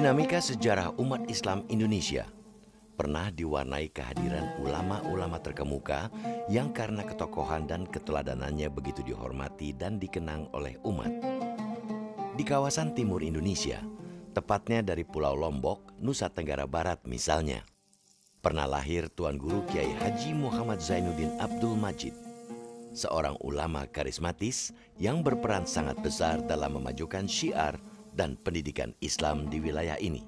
Dinamika sejarah umat Islam Indonesia pernah diwarnai kehadiran ulama-ulama terkemuka yang karena ketokohan dan keteladanannya begitu dihormati dan dikenang oleh umat. Di kawasan timur Indonesia, tepatnya dari Pulau Lombok, Nusa Tenggara Barat misalnya, pernah lahir Tuan Guru Kiai Haji Muhammad Zainuddin Abdul Majid, seorang ulama karismatis yang berperan sangat besar dalam memajukan syiar dan pendidikan Islam di wilayah ini.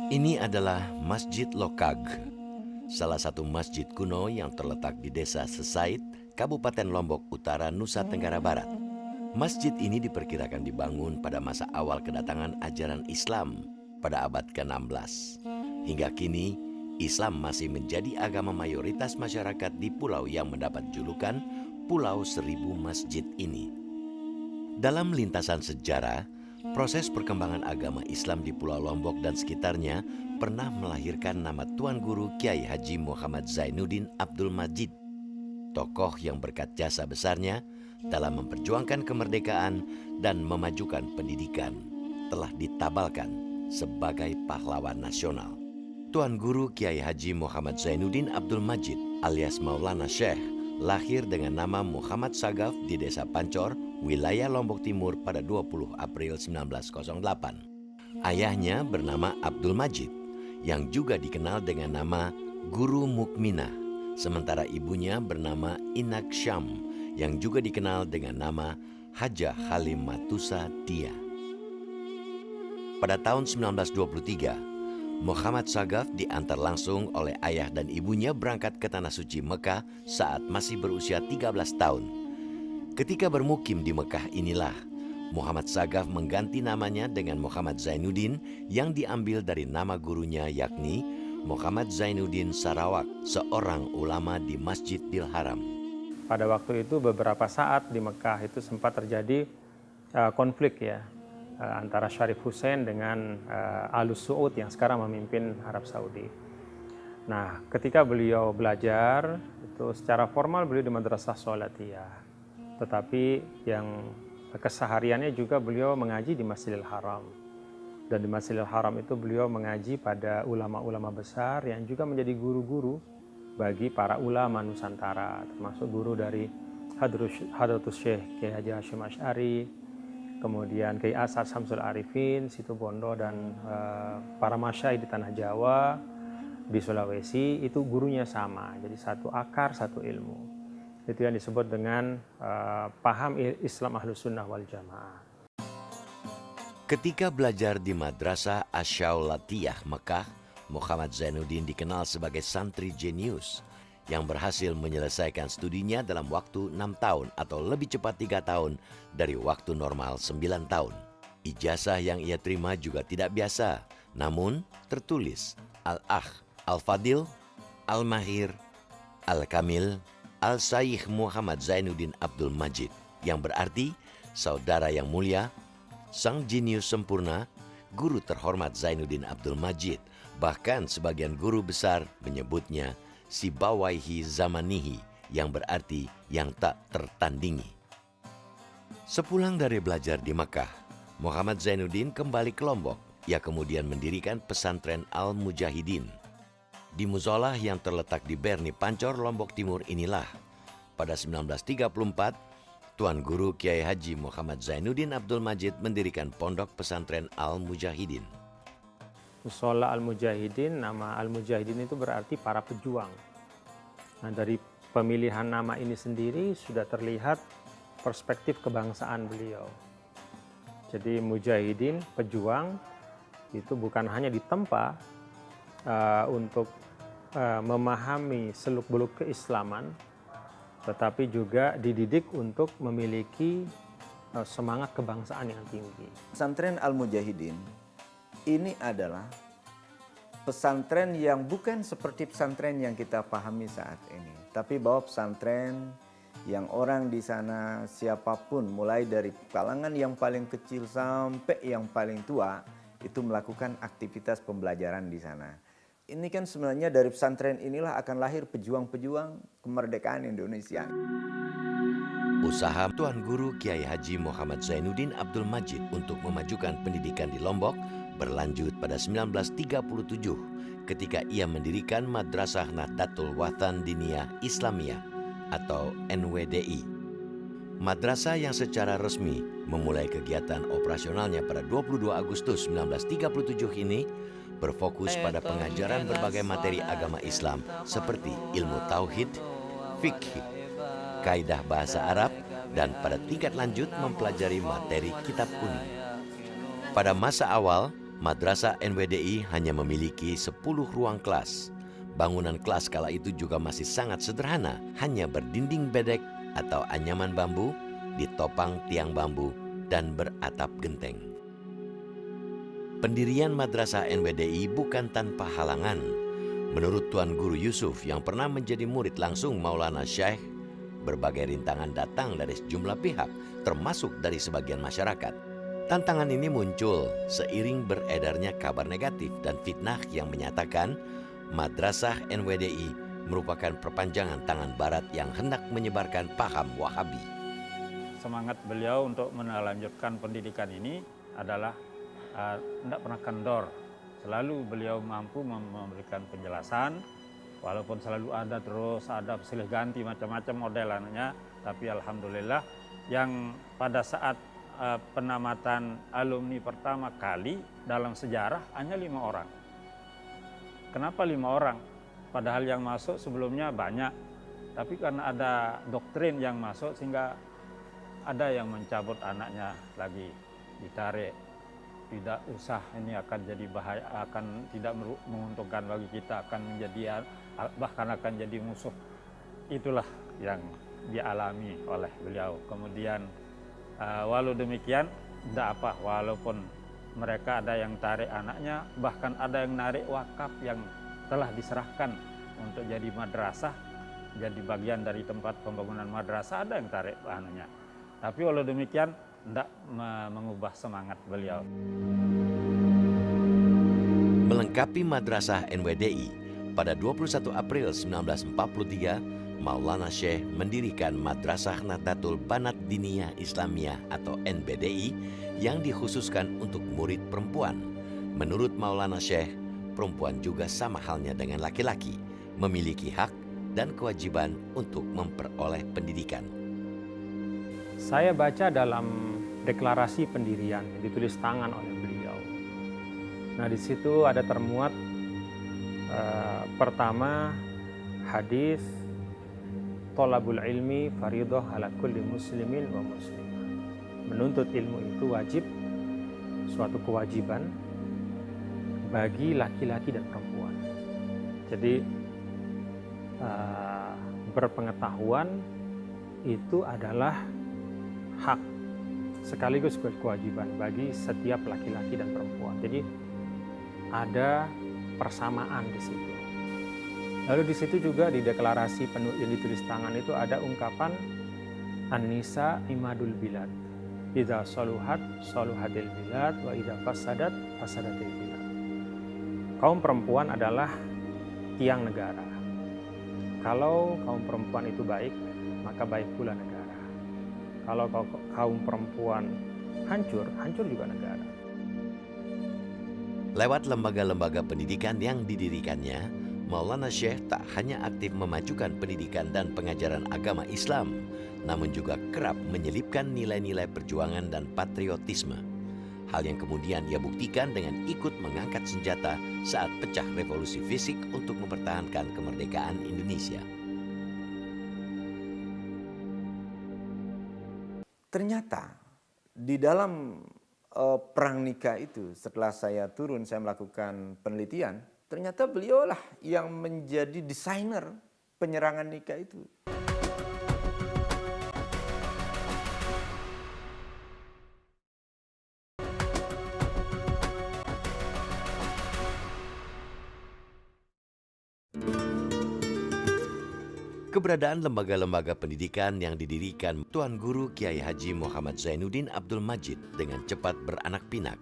Ini adalah Masjid Lokag, salah satu masjid kuno yang terletak di Desa Sesait, Kabupaten Lombok Utara, Nusa Tenggara Barat. Masjid ini diperkirakan dibangun pada masa awal kedatangan ajaran Islam pada abad ke-16. Hingga kini, Islam masih menjadi agama mayoritas masyarakat di pulau yang mendapat julukan Pulau Seribu Masjid ini. Dalam lintasan sejarah, proses perkembangan agama Islam di Pulau Lombok dan sekitarnya pernah melahirkan nama Tuan Guru Kiai Haji Muhammad Zainuddin Abdul Majid, tokoh yang berkat jasa besarnya dalam memperjuangkan kemerdekaan dan memajukan pendidikan, telah ditabalkan sebagai pahlawan nasional. Tuan Guru Kiai Haji Muhammad Zainuddin Abdul Majid alias Maulana Syekh lahir dengan nama Muhammad Sagaf di Desa Pancor, wilayah Lombok Timur pada 20 April 1908. Ayahnya bernama Abdul Majid, yang juga dikenal dengan nama Guru Mukminah, sementara ibunya bernama Inak Syam, yang juga dikenal dengan nama Hajah Halim Matusa Dia. Pada tahun 1923, Muhammad Sagaf diantar langsung oleh ayah dan ibunya berangkat ke Tanah Suci Mekah saat masih berusia 13 tahun. Ketika bermukim di Mekah inilah, Muhammad Sagaf mengganti namanya dengan Muhammad Zainuddin yang diambil dari nama gurunya yakni Muhammad Zainuddin Sarawak, seorang ulama di Masjidil Haram. Pada waktu itu beberapa saat di Mekah itu sempat terjadi konflik ya, antara Syarif Hussein dengan Alus Su'ud yang sekarang memimpin Arab Saudi. Nah, ketika beliau belajar, itu secara formal beliau di Madrasah Sholatiyah. Tetapi yang kesehariannya juga beliau mengaji di Masjidil Haram. Dan di Masjidil Haram itu beliau mengaji pada ulama-ulama besar yang juga menjadi guru-guru bagi para ulama Nusantara, termasuk guru dari Hadratus Syekh Kiai Haji Hashim Asy'ari, kemudian Kiai Asad Samsul Arifin, Situbondo, dan para masyayikh di Tanah Jawa, di Sulawesi, itu gurunya sama. Jadi satu akar, satu ilmu. Itu yang disebut dengan paham Islam Ahlus Sunnah wal Jamaah. Ketika belajar di Madrasah Asyaulatiyah Mekah, Muhammad Zainuddin dikenal sebagai santri jenius yang berhasil menyelesaikan studinya dalam waktu 6 tahun atau lebih cepat 3 tahun dari waktu normal 9 tahun. Ijazah yang ia terima juga tidak biasa, namun tertulis Al-Akh, Al-Fadil, Al-Mahir, Al-Kamil, Al-Sayyikh Muhammad Zainuddin Abdul Majid, yang berarti saudara yang mulia, sang jenius sempurna, guru terhormat Zainuddin Abdul Majid. Bahkan sebagian guru besar menyebutnya Sibawaihi Zamanihi, yang berarti yang tak tertandingi. Sepulang dari belajar di Makkah, Muhammad Zainuddin kembali ke Lombok. Ia kemudian mendirikan pesantren Al-Mujahidin. Di musola yang terletak di Berni Pancor, Lombok Timur inilah, pada 1934, Tuan Guru Kiai Haji Muhammad Zainuddin Abdul Majid mendirikan pondok pesantren Al-Mujahidin. Musola Al-Mujahidin, nama Al-Mujahidin itu berarti para pejuang. Nah, dari pemilihan nama ini sendiri sudah terlihat perspektif kebangsaan beliau. Jadi Mujahidin, pejuang, itu bukan hanya ditempa untuk memahami seluk-beluk keislaman, tetapi juga dididik untuk memiliki semangat kebangsaan yang tinggi. Pesantren Al-Mujahidin ini adalah pesantren yang bukan seperti pesantren yang kita pahami saat ini, tapi bahwa pesantren yang orang di sana siapapun, mulai dari kalangan yang paling kecil sampai yang paling tua, itu melakukan aktivitas pembelajaran di sana. Ini kan sebenarnya dari pesantren inilah akan lahir pejuang-pejuang kemerdekaan Indonesia. Usaha Tuan Guru Kiai Haji Muhammad Zainuddin Abdul Majid untuk memajukan pendidikan di Lombok berlanjut pada 1937 ketika ia mendirikan Madrasah Nahdlatul Wathan Diniyah Islamiyah atau NWDI. Madrasah yang secara resmi memulai kegiatan operasionalnya pada 22 Agustus 1937 ini berfokus pada pengajaran berbagai materi agama Islam seperti ilmu tauhid, fikih, kaidah bahasa Arab, dan pada tingkat lanjut mempelajari materi kitab kuning. Pada masa awal, Madrasah NWDI hanya memiliki 10 ruang kelas. Bangunan kelas kala itu juga masih sangat sederhana, hanya berdinding bedek atau anyaman bambu, ditopang tiang bambu, dan beratap genteng. Pendirian Madrasah NWDI bukan tanpa halangan. Menurut Tuan Guru Yusuf yang pernah menjadi murid langsung Maulana Syekh, berbagai rintangan datang dari sejumlah pihak, termasuk dari sebagian masyarakat. Tantangan ini muncul seiring beredarnya kabar negatif dan fitnah yang menyatakan Madrasah NWDI merupakan perpanjangan tangan Barat yang hendak menyebarkan paham Wahabi. Semangat beliau untuk melanjutkan pendidikan ini adalah tidak pernah kendor. Selalu beliau mampu memberikan penjelasan, walaupun selalu ada silih ganti macam-macam modelannya, tapi alhamdulillah yang pada saat penamatan alumni pertama kali dalam sejarah hanya 5 orang. Kenapa 5 orang? Padahal yang masuk sebelumnya banyak, tapi karena ada doktrin yang masuk sehingga ada yang mencabut anaknya lagi, ditarik. Tidak usah, ini akan jadi bahaya, akan tidak menguntungkan bagi kita, akan menjadi bahkan akan jadi musuh. Itulah yang dialami oleh beliau. Kemudian walau demikian tidak apa, walaupun mereka ada yang tarik anaknya, bahkan ada yang narik wakaf yang telah diserahkan untuk jadi madrasah, jadi bagian dari tempat pembangunan madrasah, ada yang tarik anaknya. Tapi walau demikian tidak mengubah semangat beliau. Melengkapi Madrasah NWDI, pada 21 April 1943, Maulana Syekh mendirikan Madrasah Nahdlatul Banat Diniyah Islamiyah atau NBDI yang dikhususkan untuk murid perempuan. Menurut Maulana Syekh, perempuan juga sama halnya dengan laki-laki, memiliki hak dan kewajiban untuk memperoleh pendidikan. Saya baca dalam deklarasi pendirian yang ditulis tangan oleh beliau. Nah, di situ ada termuat pertama hadis thalabul ilmi fardhu ala kulli muslimin wa muslimah. Menuntut ilmu itu wajib, suatu kewajiban bagi laki-laki dan perempuan. Jadi berpengetahuan itu adalah hak sekaligus kewajiban bagi setiap laki-laki dan perempuan. Jadi ada persamaan di situ. Lalu di situ juga di deklarasi yang ditulis tangan itu ada ungkapan An-nisa imadul bilad. Idza saluhat saluhatil bilad wa idza fasadat fasadatil bilad. Kaum perempuan adalah tiang negara. Kalau kaum perempuan itu baik, maka baik pula negara. Kalau kaum perempuan hancur, hancur juga negara. Lewat lembaga-lembaga pendidikan yang didirikannya, Maulana Syekh tak hanya aktif memajukan pendidikan dan pengajaran agama Islam, namun juga kerap menyelipkan nilai-nilai perjuangan dan patriotisme. Hal yang kemudian ia buktikan dengan ikut mengangkat senjata saat pecah revolusi fisik untuk mempertahankan kemerdekaan Indonesia. Ternyata di dalam perang nikah itu, setelah saya turun, saya melakukan penelitian, ternyata beliaulah yang menjadi desainer penyerangan nikah itu. Keberadaan lembaga-lembaga pendidikan yang didirikan Tuan Guru Kiai Haji Muhammad Zainuddin Abdul Majid dengan cepat beranak pinak,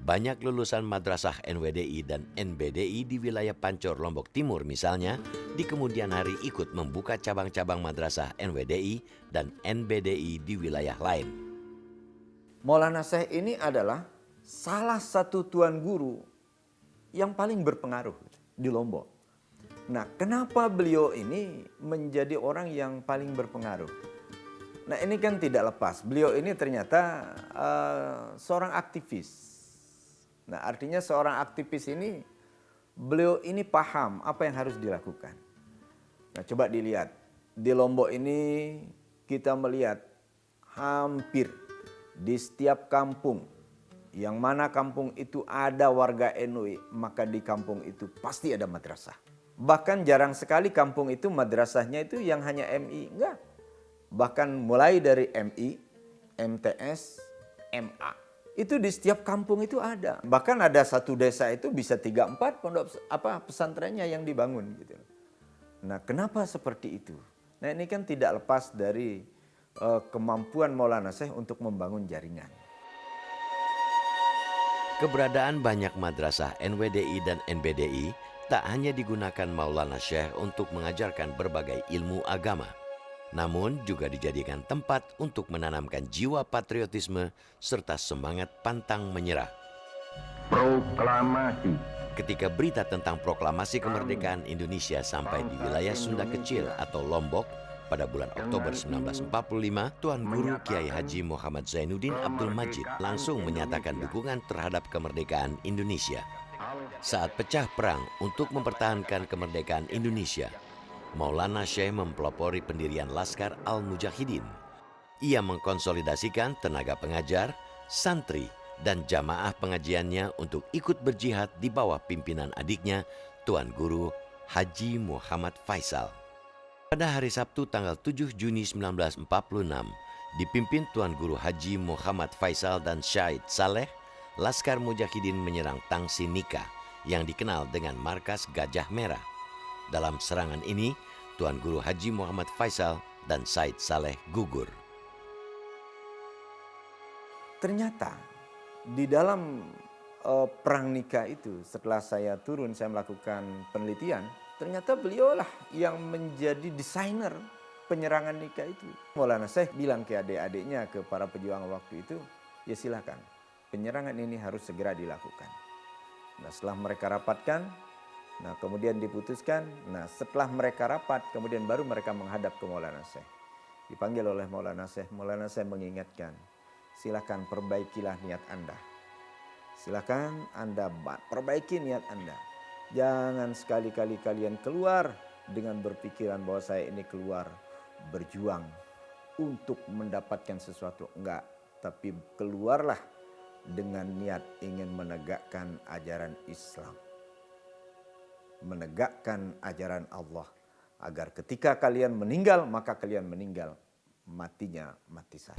Banyak lulusan madrasah NWDI dan NBDI di wilayah Pancor, Lombok Timur misalnya, di kemudian hari ikut membuka cabang-cabang madrasah NWDI dan NBDI di wilayah lain. Maulana Syekh ini adalah salah satu tuan guru yang paling berpengaruh di Lombok. Nah, kenapa beliau ini menjadi orang yang paling berpengaruh? Nah, ini kan tidak lepas. Beliau ini ternyata seorang aktivis. Nah, artinya seorang aktivis ini, beliau ini paham apa yang harus dilakukan. Nah, coba dilihat. Di Lombok ini kita melihat hampir di setiap kampung, yang mana kampung itu ada warga NU, maka di kampung itu pasti ada madrasah. Bahkan jarang sekali kampung itu madrasahnya itu yang hanya MI, enggak. Bahkan mulai dari MI, MTS, MA. Itu di setiap kampung itu ada. Bahkan ada satu desa itu bisa 3-4 pondok pesantrennya yang dibangun gitu. Nah, kenapa seperti itu? Nah, ini kan tidak lepas dari kemampuan Maulana Syekh untuk membangun jaringan. Keberadaan banyak madrasah NWDI dan NBDI tak hanya digunakan Maulana Syekh untuk mengajarkan berbagai ilmu agama, namun juga dijadikan tempat untuk menanamkan jiwa patriotisme serta semangat pantang menyerah. Proklamasi. Ketika berita tentang proklamasi kemerdekaan Indonesia sampai di wilayah Sunda Kecil atau Lombok pada bulan Oktober 1945, Tuan Guru Kiai Haji Muhammad Zainuddin Abdul Majid langsung menyatakan dukungan terhadap kemerdekaan Indonesia. Saat pecah perang untuk mempertahankan kemerdekaan Indonesia, Maulana Syekh mempelopori pendirian Laskar Al-Mujahidin. Ia mengkonsolidasikan tenaga pengajar, santri, dan jamaah pengajiannya untuk ikut berjihad di bawah pimpinan adiknya, Tuan Guru Haji Muhammad Faisal. Pada hari Sabtu tanggal 7 Juni 1946, dipimpin Tuan Guru Haji Muhammad Faisal dan Syahid Saleh, Laskar Mujahidin menyerang Tangsi Nika yang dikenal dengan markas Gajah Merah. Dalam serangan ini, Tuan Guru Haji Muhammad Faisal dan Syahid Saleh gugur. Ternyata di dalam perang Nika itu, setelah saya turun, saya melakukan penelitian, ternyata beliaulah yang menjadi desainer penyerangan Nika itu. Maulana Syekh bilang ke adik-adiknya, ke para pejuang waktu itu, ya silakan, penyerangan ini harus segera dilakukan. Nah, setelah mereka rapatkan, nah kemudian diputuskan, nah setelah mereka rapat, kemudian baru mereka menghadap ke Maulana Syekh. Dipanggil oleh Maulana Syekh mengingatkan, silakan perbaikilah niat Anda. Silakan Anda perbaiki niat Anda. Jangan sekali-kali kalian keluar dengan berpikiran bahwa saya ini keluar berjuang untuk mendapatkan sesuatu. Enggak, tapi keluarlah dengan niat ingin menegakkan ajaran Islam. Menegakkan ajaran Allah. Agar ketika kalian meninggal, maka kalian meninggal matinya mati saya.